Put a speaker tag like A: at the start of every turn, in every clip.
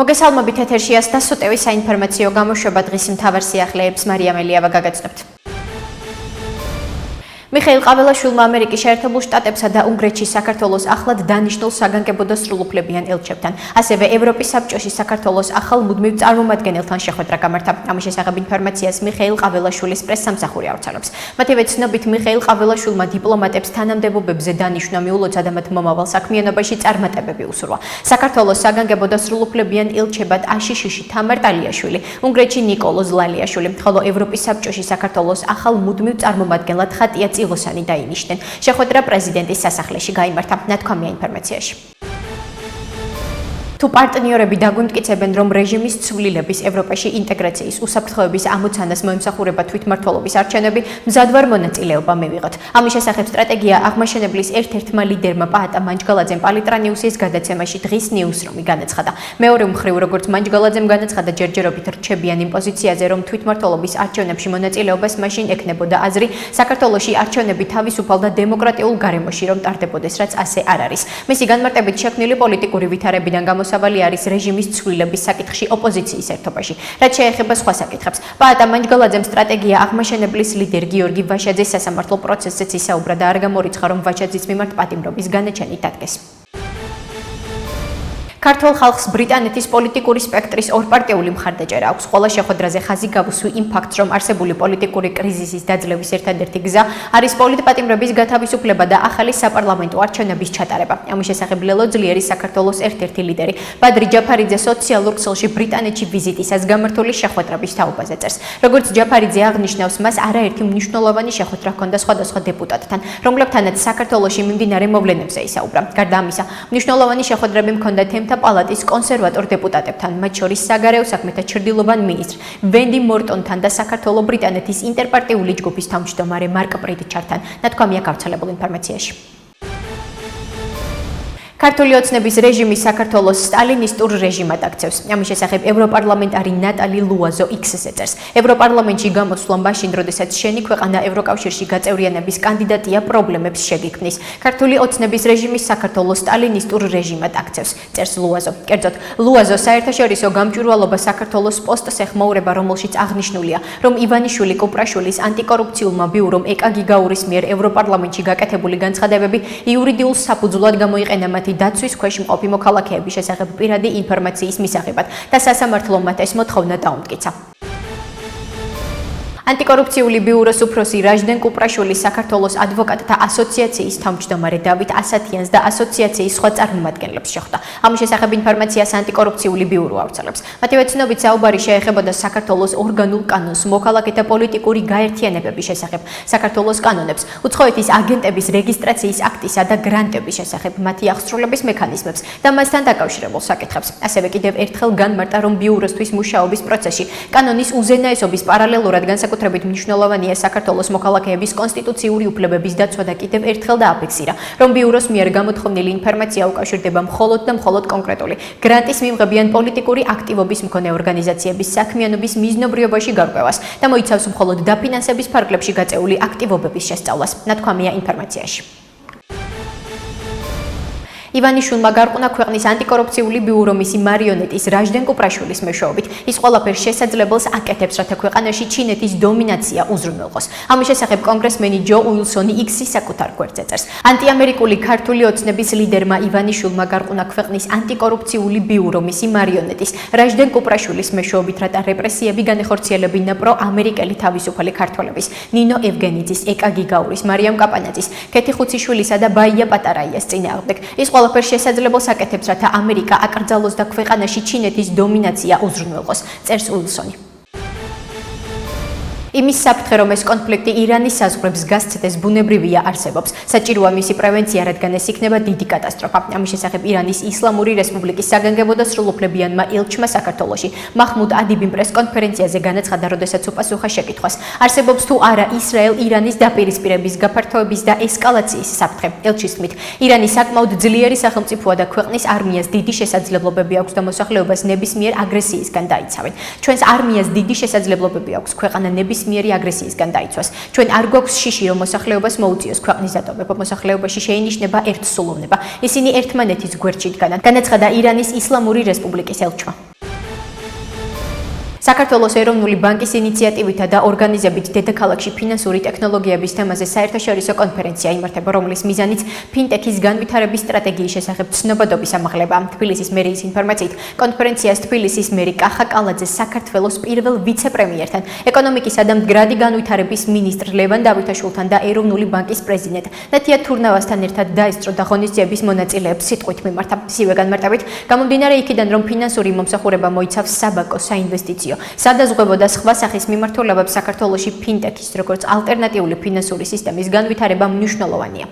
A: მოგესალმებით ეთერშია დასოტევი საინფორმაციო გამოშვება დღის მთავარ სიახლეებს მარიამ ელიავა გაგაცნობთ. მიხეილ ყაველაშვილმა ამერიკის შეერთებულ შტატებსა და უნგრეთში საქართველოს ახლად დანიშნულ საგანგებო და სრულუფლებიან ელჩებთან, ასევე ევროპის საბჭოში საქართველოს ახალ მუდმივ წარმომადგენელთან შეხვედრა გამართა. ამის შესახებ ინფორმაციას მიხეილ ყაველაშვილის პრესსამსახური ავრცელებს. მათივე ცნობით მიხეილ ყაველაშვილმა დიპლომატებს თანამდებობებზე დანიშვნა მიულოცა და მათ მომავალ საქმიანობაში წარმატებები უსურვა. საქართველოს საგანგებო და სრულუფლებიან ელჩებად აშიშიში თამარ ტალიაშვილი, უნგრეთში ნიკოლოზ ლალიაშვილი, ხოლო ევროპის საბჭოში საქართველოს ახალ მუდმივ წარმომადგენლად ხატია ილოსანი დაინიშნენ. შეხვედრა პრეზიდენტის სასახლეში გაიმართა. ნათქვამია ინფორმაციაში. თუ პარტნიორები დაგვიმტკიცებენ, რომ რეჟიმის ცვლილების ევროპაში ინტეგრაციის უსაფრთხოების ამოცანას მოემსახურება თვითმმართველობის არჩევნები, მზად ვარ მონაწილეობა მივიღოთ. ამის შესახებ სტრატეგია აღმაშენებლის ერთ-ერთმა ლიდერმა პაატა მანჯგალაძემ პალიტრანიუსის გადაცემაში დღის ნიუსრომი განაცხადა. მეორე მხრივ, როგორც მანჯგალაძემ განაცხადა ჯერჯერობით რჩებიან იმ პოზიციაზე, რომ თვითმმართველობის არჩევნებში მონაწილეობას მაშინ ექნებოდა აზრი, საქართველოში არჩევნები თავისუფალ და დემოკრატიულ გარემოში რომ ტარდებოდეს, რაც ასე არ არის. მისი განმარტებით შექმნილი პოლიტიკური ვითარებიდან გამოსავალი არის რეჟიმის ცვლილების საკითხში ოპოზიციის ერთობაში. რაც შეეხება სხვა საკითხებს, პაატა მანჯგალაძემ სტრატეგია აღმაშენებლის ლიდერ გიორგი ვაშაძეს სასამართლო პროცესზეც ისაუბრა და არ გამორიცხა, რომ ვაშაძის მიმართ პატიმრობის განაჩენი დადგეს. ქართულ ხალხს ბრიტანეთის პოლიტიკური სპექტრის ორპარტიული მხარდაჭერა აქვს. ყველა შეხვედრაზე ხაზი გავუსვი იმ ფაქტს, რომ არსებული პოლიტიკური კრიზისის დაძლევის ერთადერთი გზა არის პოლიტპატიმრების გათავისუფლება და ახალი საპარლამენტო არჩევნების ჩატარება. ამის შესახებ ლელო ძლიერის საქართველოს ერთ-ერთი ლიდერი ბადრი ჯაფარიძე სოციალურ ქსელში ბრიტანეთში ვიზიტისას გამართული შეხვედრების თაობაზე წერს. როგორც ჯაფარიძე აღნიშნავს, მას არაერთი მნიშვნელოვანი შეხვედრა ჰქონდა სხვადასხვა დეპუტატთან, რომლებთანაც საქართველოში მიმდინარე მოვლენებზე ისაუბრა. გარდა ამისა, მნიშვნელოვანი შეხვედრები ჰქონდა პალატის კონსერვატორ დეპუტატებთან, მათ შორის საგარეო საქმეთა ჩრდილოვან მინისტრ ვენდი მორტონთან და საქართველოს ბრიტანეთის ინტერპარტიული ჯგუფის თავმჯდომარე მარკ პრიტჩარდთან. ნათქვამია გავრცელებულ ინფორმაციაში. ქართული ოცნების რეჟიმი საქართველოს სტალინისტურ რეჟიმად აქცევს. ამის შესახებ ევროპარლამენტარი ნატალი ლუაზო X-ზე წერს. ევროპარლამენტში გამოსვლა მაშინ, როდესაც შენი ქვეყანა ევროკავშირში გაწევრიანების კანდიდატია პრობლემებს შეგიქმნის. ქართული ოცნების რეჟიმი საქართველოს სტალინისტურ რეჟიმად აქცევს, წერს ლუაზო. კერძოდ, ლუაზო საერთაშორისო გამჭვირვალობა საქართველოს პოსტს ეხმაურება, რომელშიც აღნიშნულია, რომ ივანიშვილი კუპრაშვილის ანტიკორუფციულმა ბიურომ ეკა გიგაურის მიერ ევროპარლამენტში გაკეთებული განცხადებები იურიდიულ საფუძვლად გამოიყენა მათი დაცვის ქვეშ მყოფი მოქალაქეების შესახებ პირადი ინფორმაციის მისაღებად და სასამართლომ მათ ეს მოთხოვნა დაუმტკიცა. ანტიკორუფციული ბიუროს უფროსი რაჟდენ კუპრაშვილის საქართველოს ადვოკატთა ასოციაციის თავმჯდომარე დავით ასათიანს და ასოციაციის სხვა წარმომადგენლებს შეხვდა. ამის შესახებ ინფორმაციას ანტიკორუფციული ბიურო ავრცელებს. მათივე ცნობით საუბარი შეეხებოდა საქართველოს ორგანულ კანონს, მოქალაქეთა პოლიტიკური გაერთიანებების შესახებ, საქართველოს კანონებს, უცხოეთის აგენტების რეგისტრაციის აქტისა და გრანტების შესახებ, მათი აღსრულების მექანიზმებს და მასთან დაკავშირებულ საკითხებს. ასევე კიდევ ერთხელ განმარტა, რომ ბიუროსთვის მუშაობის პროცესში კანონის უზენაესობის პარალელურად განსაკუთრებით მნიშვნელოვანია საქართველოს მოქალაქეების კონსტიტუციური უფლებების დაცვა და კიდევ ერთხელ დააფიქსირა, რომ ბიუროს მიერ გამოთხოვნილი ინფორმაცია უკავშირდება მხოლოდ და მხოლოდ კონკრეტული გრანტის მიმღებიან პოლიტიკური აქტივობის მქონე ორგანიზაციების საქმიანობის მიზნობრიობაში გარკვევას და მოიცავს მხოლოდ დაფინანსების ფარგლებში გაწეული აქტივობების შესწავლას. ნათქვამია ინფორმაციაში. ივანიშვილმა გარყუნა ქვეყნის ანტიკორუფციული ბიურო მისი მარიონეტის რაჟდენ კუპრაშვილის მეშვეობით. ის ყველაფერს შესაძლებელს აკეთებს, რათა ქვეყანაში ჩინეთის დომინაცია უზრუნველყოს. ამის შესახებ კონგრესმენი ჯო უილსონი X-ის საკუთარ გვერდზე წერს. ანტიამერიკული ქართული ოცნების ლიდერმა ივანიშვილმა გარყუნა ქვეყნის ანტიკორუფციული ბიურო მისი მარიონეტის რაჟდენ კუპრაშვილის მეშვეობით, რათა რეპრესიები განეხორციელებინა პრო-ამერიკელი თავისუფალი ქართველების ნინო ევგენიძის, ეკა გიგაურის, მარიამ კაპანაძის, ქეთი ხუციშვილისა და ბაია პატარაიას წინააღმდეგ. ის ყველაფერს შესაძლებელს აკეთებს, რათა ამერიკა აკრძალოს და ქვეყანაში ჩინეთის დომინაცია უზრუნველყოს, წერს უილსონი. იმის საფრთხე, რომ ეს კონფლიქტი ირანის საზღვრებს გასცდეს, ბუნებრივია არსებობს. საჭიროა მისი პრევენცია, რადგან ეს იქნება დიდი კატასტროფა. ამის შესახებ ირანის ისლამური რესპუბლიკის საგანგებო და სრულუფლებიანმა ელჩმა საქართველოში მაჰმუდ ადებიმ პრესკონფერენციაზე განაცხადა, როდესაც უპასუხა შეკითხვას, არსებობს თუ არა ისრაელ-ირანის დაპირისპირების, გაფართოების და ესკალაციის საფრთხე. ელჩის თქმით, ირანი საკმაოდ ძლიერი სახელმწიფოა და ქვეყნის არმიას დიდი შესაძლებლობები აქვს და მოსახლეობას ნებისმიერ აგრესიისგან დაიცავენ. ჩვენს არმიას დიდი შესაძლებლობები აქვს ქვეყანა ნებისმიერი აგრესიისგან დაიცვას. ჩვენ არ გვაქვს შიში, რომ მოსახლეობას მოუწიოს ქვეყნის დატოვება. მოსახლეობაში შეინიშნება ერთსულოვნება. ისინი ერთმანეთის გვერდში დგანან, განაცხადა ირანის ისლამური რესპუბლიკის ელჩმა. საქართველოს ეროვნული ბანკის ინიციატივითა და ორგანიზებით დედაქალაქში ფინანსური ტექნოლოგიების თემაზე საერთაშორისო კონფერენცია იმართება, რომლის მიზანიც ფინტექის განვითარების სტრატეგიის შესახებ ცნობადობის ამაღლება. თბილისის მერიის ინფორმაციით, კონფერენციას თბილისის მერი კახა კალაძე საქართველოს პირველ ვიცე-პრემიერთან, ეკონომიკისა და მდგრადი განვითარების მინისტრ ლევან დავითაშვილთან და ეროვნული ბანკის პრეზიდენტ ნათია თურნავასთან ერთად დაესწრო და ღონისძიების მონაწილეებს სიტყვით მიმართა. ისივე განმარტებით, გამომდინარე იქიდან, რომ ფინანსური მომსახურება მოიცავს საბანკო, საინვესტიციო, სადაზღვევო და სხვა სახის მიმართულებებს საქართველოში ფინტექის, როგორც ალტერნატიული ფინანსური სისტემის განვითარება მნიშვნელოვანია.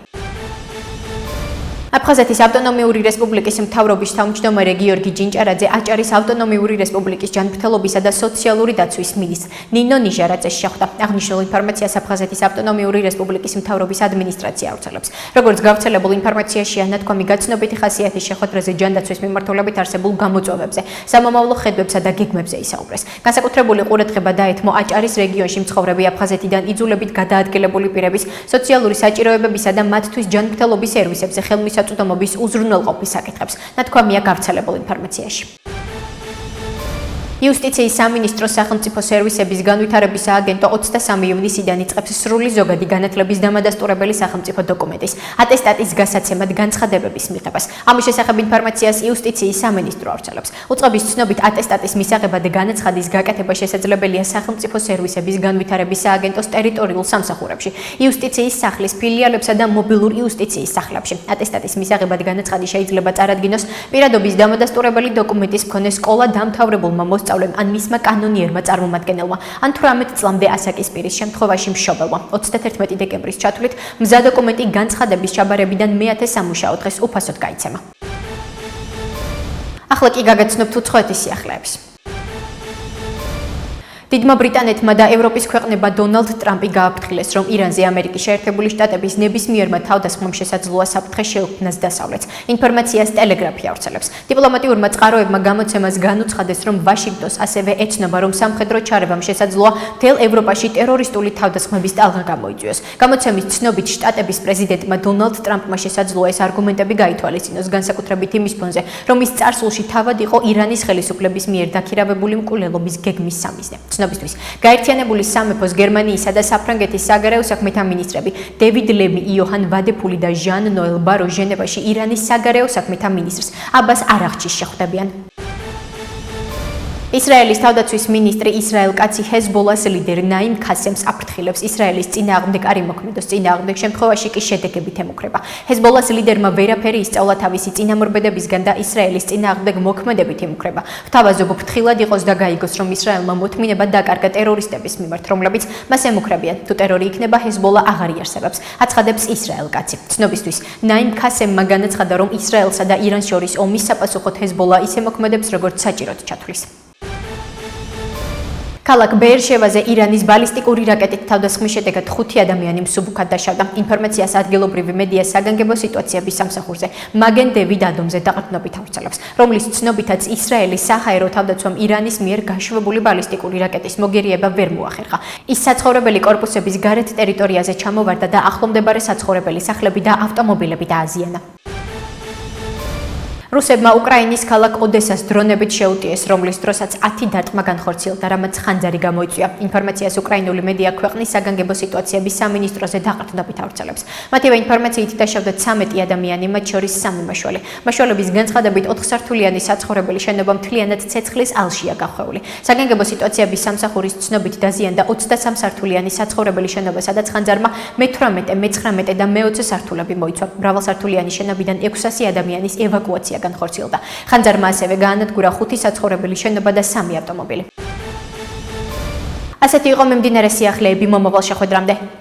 A: აფხაზეთის ავტონომიური რესპუბლიკის მთავრობის თავმჯდომარე გიორგი ჯინჭარაძე აჭარის ავტონომიური რესპუბლიკის ჯანმრთელობისა და სოციალური დაცვის მინისტრ ნინო ნიჟარაძეს შეხვდა. აღნიშნულ ინფორმაციას აფხაზეთის ავტონომიური რესპუბლიკის მთავრობის ადმინისტრაცია ავრცელებს. როგორც გავრცელებულ ინფორმაციაშია, ნათქვამი გაცნობიტი ხასიათის შეხვედრაზე ჯანდაცვის მიმართულებით არსებულ გამოწვევებზე, სამომავლო ხედვებსა და გეგმებზე ისაუბრეს. განსაკუთრებული ყურადღება დაეთმო აჭარის რეგიონში მცხოვრები აფხაზეთიდან იძულებით გადაადგილებული პირების სოციალური საჭიროებებისა და მათთვის ჯანმრთელობის სერვისებზე ხელმისაწვდომობის უზრუნველყოფის საკითხებს. ნათქვამია გავრცელებულ ინფორმაციაში. იუსტიციის სამინისტროს სახელმწიფო სერვისების განვითარების სააგენტო 23 ივნისიდან იწყებს სრული ზოგადი განათლების დამადასტურებელი სახელმწიფო დოკუმენტის ატესტატის გასაცემად განცხადებების მიღებას. ამის შესახებ ინფორმაციას იუსტიციის სამინისტრო ავრცელებს. უწყების ცნობით ატესტატის მისაღებად განაცხადის გაკეთება შესაძლებელია სახელმწიფო სერვისების განვითარების სააგენტოს ტერიტორიულ სამსახურებში, იუსტიციის სახლის ფილიალებსა და მობილურ იუსტიციის სახლებში. ატესტატის მისაღებად განაცხადი შეიძლება წარადგინოს პირადობის დამადასტურებელი დოკუმენტის მქონე სკოლა დამთავრებულმა ან მისმა კანონიერმა წარმომადგენელმა, ან 18 წლამდე ასაკის პირის შემთხვევაში მშობელმა. 31 დეკემბრის ჩათვლით მზა დოკუმენტი განცხადების ჩაბარებიდან მე-10 სამუშაო დღეს უფასოდ გაიცემა. ახლა კი გაგაცნობთ უცხოეთის სიახლეებს. დიდმა ბრიტანეთმა და ევროპის ქვეყნებმა დონალდ ტრამპი გააფრთხილეს, რომ ირანზე ამერიკის შეერთებული შტატების ნებისმიერმა თავდასხმამ შესაძლოა საფრთხე შეუქმნას დასავლეთს. ინფორმაციას ტელეგრაფი ავრცელებს. დიპლომატიურმა წყაროებმა გამოცემას განუცხადეს, რომ ვაშინგტონს ასევე ეცნობა, რომ სამხედრო ჩარევამ შესაძლოა მთელ ევროპაში ტერორისტული თავდასხმების ტალღა გამოიწვიოს. გამოცემის ცნობით, შტატების პრეზიდენტმა დონალდ ტრამპმა შესაძლოა ეს არგუმენტები გაითვალისწინოს, განსაკუთრებით იმის ფონზე, რომ ის წარსულში თავად იყო ირანის ხელისუფლების მიერ დაქირავებული მკვლელობის გეგმის სამიზნე. ცნობისთვის, გაერთიანებული სამეფოს, გერმანიისა და საფრანგეთის საგარეო საქმეთა მინისტრები დევიდ ლემი, იოჰან ვადეფული და ჟან ნოელ ბარო ჟენევაში ირანის საგარეო საქმეთა მინისტრს აბას არაღჩის შეხვდებიან. ისრაელის თავდაცვის მინისტრი ისრაელ კაცი ჰეზბოლას ლიდერ ნაიმ ქასემს აფრთხილებს ისრაელის წინააღმდეგ არ იმოქმედოს, წინააღმდეგ შემთხვევაში კი შედეგებით ემუქრება. ჰეზბოლას ლიდერმა ვერაფერი ისწავლა თავისი წინამორბედებისგან და ისრაელის წინააღმდეგ მოქმედებით ემუქრება. ვთავაზობ, ფრთხილად იყოს და გაიგოს, რომ ისრაელმა მოთმინება დაკარგა ტერორისტების მიმართ, რომლებიც მას ემუქრებიან. თუ ტერორი იქნება, ჰეზბოლა აღარ იარსებებს, აცხადებს ისრაელ კაცი. ცნობისთვის, ნაიმ ქასემმა განაცხადა, რომ ისრაელსა და ირანს შორის ომის საპასუხოდ ჰეზბოლა ისე მოქმედებს, როგორც საჭიროდ ჩათვლის. ქალაქ ბეერშევაზე ირანის ბალისტიკური რაკეტით თავდასხმის შედეგად 5 ადამიანი მსუბუქად დაშავდა. ინფორმაციას ადგილობრივი მედია საგანგებო სიტუაციების სამსახურზე მაგენ დევიდ ადომზე დაყრდნობით ავრცელებს, რომლის ცნობითაც ისრაელის საჰაერო თავდაცვამ ირანის მიერ გაშვებული ბალისტიკური რაკეტის მოგერიება ვერ მოახერხა. ის საცხოვრებელი კორპუსების გარეთ ტერიტორიაზე ჩამოვარდა და ახლომდებარე საცხოვრებელი სახლები და ავტომობილები დააზიანა. რუსებმა უკრაინის ქალაქ ოდესას დრონებით შეუტიეს, რომლის დროსაც 10 დარტყმა განხორციელდა, რამაც ხანძარი გამოიწვია. ინფორმაციას უკრაინული მედია ქვეყნის საგანგებო სიტუაციების სამინისტროზე დაყრდნობით ავრცელებს. მათივე ინფორმაციით დაშავდა 13 ადამიანი, მათ შორის 3 მაშველი. მაშველების განცხადებით 4 სართულიანი საცხოვრებელი შენობა მთლიანად ცეცხლის ალშია გახვეული. საგანგებო სიტუაციების სამსახურის ცნობით დაზიანდა 23 სართულიანი საცხოვრებელი შენობა, სადაც ხანძარმა მე-18, მე-19 და მე-20 სართულები მოიცვა. მრავალსართულიანი შენობიდან 600 ადამიანის ევაკუაცია განხორციელდა. ხანძარმა ასევე გაანადგურა 5 საცხოვრებელი შენობა და 3 ავტომობილი. ასეთი იყო მიმდინარე სიახლეები მომავალ შეხვედრამდე.